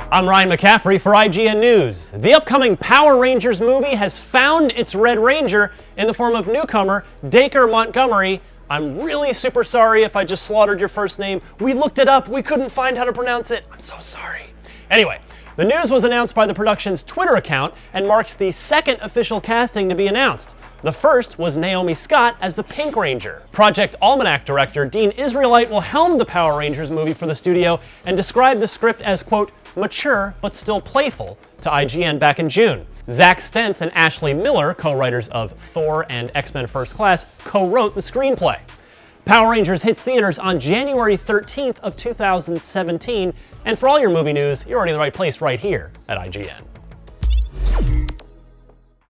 I'm Ryan McCaffrey for IGN News. The upcoming Power Rangers movie has found its Red Ranger in the form of newcomer Dacre Montgomery. I'm really super sorry if I just slaughtered your first name. We looked it up, we couldn't find how to pronounce it. I'm so sorry. Anyway, the news was announced by the production's Twitter account and marks the second official casting to be announced. The first was Naomi Scott as the Pink Ranger. Project Almanac director Dean Israelite will helm the Power Rangers movie for the studio and described the script as, quote, mature but still playful to IGN back in June. Zach Stentz and Ashley Miller, co-writers of Thor and X-Men First Class, co-wrote the screenplay. Power Rangers hits theaters on January 13th of 2017, and for all your movie news, you're already in the right place right here at IGN.